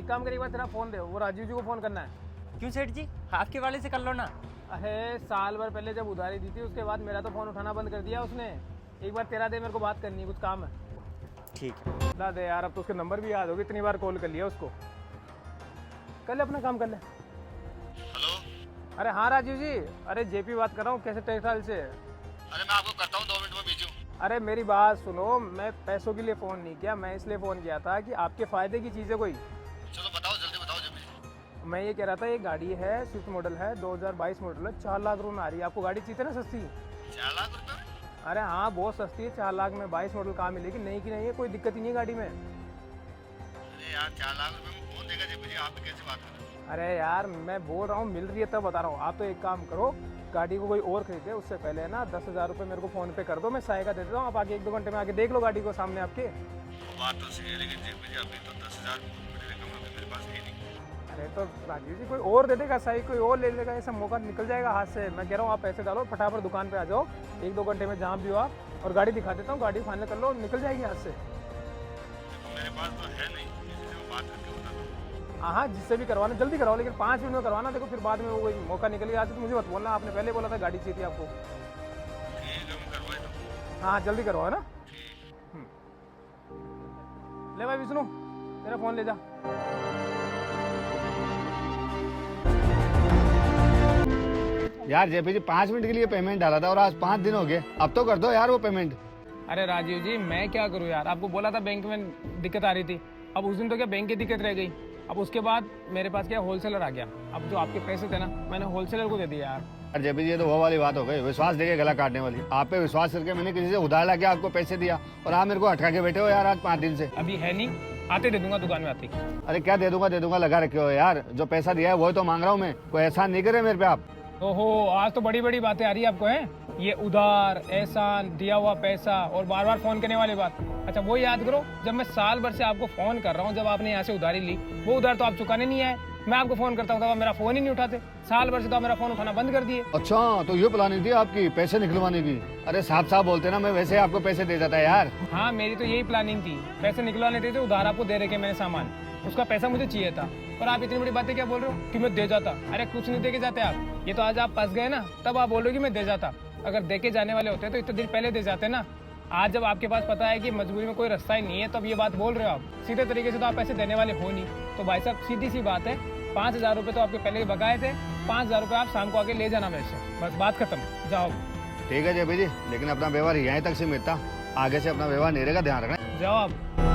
एक काम करिए, एक बार तेरा फ़ोन दे, वो राजीव जी को फ़ोन करना है। क्यों सेठ जी, आपके वाले से कर लो ना। अरे साल भर पहले जब उधारी दी थी उसके बाद मेरा तो फ़ोन उठाना बंद कर दिया उसने। एक बार तेरा दे, मेरे को बात करनी है, कुछ काम है। ठीक है। ला दे यार, अब तो उसके नंबर भी याद होगी, इतनी बार कॉल कर लिया उसको। कर ले अपना काम, कर ले। हेलो। अरे हाँ राजीव जी, अरे जेपी बात कर रहा हूँ, कैसे टेक्सटाइल से। अरे मैं आपको करता हूँ, 2 मिनट में बिजी हूँ। अरे मेरी बात सुनो, मैं पैसों के लिए फ़ोन नहीं किया, मैं इसलिए फ़ोन किया था कि आपके फ़ायदे की चीज़ है कोई। चलो बताओ, जल्दी बताओ जल्दी। मैं ये कह रहा था, एक गाड़ी है, स्विफ्ट मॉडल है, 2022 मॉडल है, 4 लाख रुपये में आ रही है। आपको गाड़ी चाहिए ना सस्ती? 4 लाख रुपए में? अरे हाँ बहुत सस्ती है, 4 लाख में 22 मॉडल कहाँ मिलेगी, नहीं की नहीं है, कोई दिक्कत ही नहीं है गाड़ी में। अरे यार 4 लाख रुपए में कौन देगा जी मुझे? आप कैसे बात कर रहे हो? अरे यार मैं बोल रहा हूँ मिल रही है तब बता रहा हूँ। आप तो एक काम करो, गाड़ी को कोई और खरीदे उससे पहले है ना 10,000 रुपये मेरे को फ़ोन पे कर दो, मैं साय का दे देता हूँ। आप आगे 1-2 घंटे में आके देख लो गाड़ी को सामने आपके। बात तो सही है, लेकिन जी मुझे अभी तो 10,000 बड़ी रकम अभी मेरे पास है नहीं। अरे तो राजीव जी कोई और दे देगा, साई कोई और ले लेगा, ऐसा मौका निकल जाएगा हाथ से। मैं कह रहा हूँ आप पैसे डालो, फटाफट दुकान पे आ जाओ, 1-2 घंटे में जहाँ भी हो आप, और गाड़ी दिखा देता हूँ, गाड़ी फाइनल कर लो, निकल जाएगी हाथ से। देखो मेरे पास तो है नहीं, किसी से मैं बात करके बताता हूँ। हाँ जिससे भी करवाना जल्दी करवाओ, लेकिन 5 मिनट में करवाना। देखो फिर बाद में वो कोई मौका निकल गया तो मुझे मत बोलना, आपने पहले बोला था गाड़ी चाहिए थी आपको। ठीक है, मैं करवा देता हूँ। हाँ जल्दी करवाओ ना। ठीक। ले भाई विष्णु, तेरा फ़ोन ले जा। यार जेपी जी 5 मिनट के लिए पेमेंट डाला था और आज 5 दिन हो गए, अब तो कर दो यार वो पेमेंट। अरे राजीव जी मैं क्या करूँ यार, आपको बोला था बैंक में दिक्कत आ रही थी। अब उस दिन तो क्या बैंक की दिक्कत रह गई, अब उसके बाद मेरे पास क्या होलसेलर आ गया। अब जो आपके पैसे थे ना मैंने होलसेलर को दे दिया यार। यार जेपी जी ये तो वो वाली बात हो गई, विश्वास देके गला काटने वाली। आप पे विश्वास करके मैंने किसी से उधार लाके आपको पैसे दिया और आप मेरे को अटका के बैठे हो यार आज 5 दिन से। अभी है नहीं, आते दे दूंगा दुकान में आते। अरे क्या दे दूंगा लगा रखे हो यार, जो पैसा दिया है वही तो मांग रहा हूँ मैं, कोई एहसान नहीं करे मेरे पे आप। ओहो आज तो बड़ी बड़ी बातें आ रही है आपको, है ये उधार, एहसान, दिया हुआ पैसा और बार बार फोन करने वाली बात। अच्छा वो याद करो, जब मैं साल भर से आपको फोन कर रहा हूँ, जब आपने यहाँ से उधारी ली वो उधार तो आप चुकाने नहीं आए। मैं आपको फोन करता हूँ तो आप मेरा फोन ही नहीं उठाते। साल भर से तो आप मेरा फोन उठाना बंद कर दिए। अच्छा तो ये प्लानिंग थी आपकी पैसे निकलवाने की? अरे साफ साफ बोलते ना, मैं वैसे आपको पैसे दे जाता यार। हाँ मेरी तो यही प्लानिंग थी, पैसे निकलवाने थे, उधार आपको दे रखे मैंने सामान, उसका पैसा मुझे चाहिए था। और आप इतनी बड़ी बातें क्या बोल रहे हो कि मैं दे जाता? अरे कुछ नहीं दे के जाते आप, ये तो आज आप फंस गए ना, तब आप बोल रहे हो कि मैं दे जाता। अगर दे के जाने वाले होते तो इतने दिन पहले दे जाते ना। आज जब आपके पास पता है कि मजबूरी में कोई रास्ता ही नहीं है, तब ये बात बोल रहे हो आप। सीधे तरीके से तो आप पैसे देने वाले हो नहीं। तो भाई साहब सीधी सी बात है, 5,000 रुपये तो आपके पहले ही बकाए थे, 5,000 रुपये आप शाम को आके ले जाना मेरे से, बस बात खत्म, जाओ। ठीक है जेपी जी, लेकिन अपना व्यवहार यहीं तक सीमित था, आगे से अपना व्यवहार नहीं रहेगा, ध्यान रखना। जाओ आप।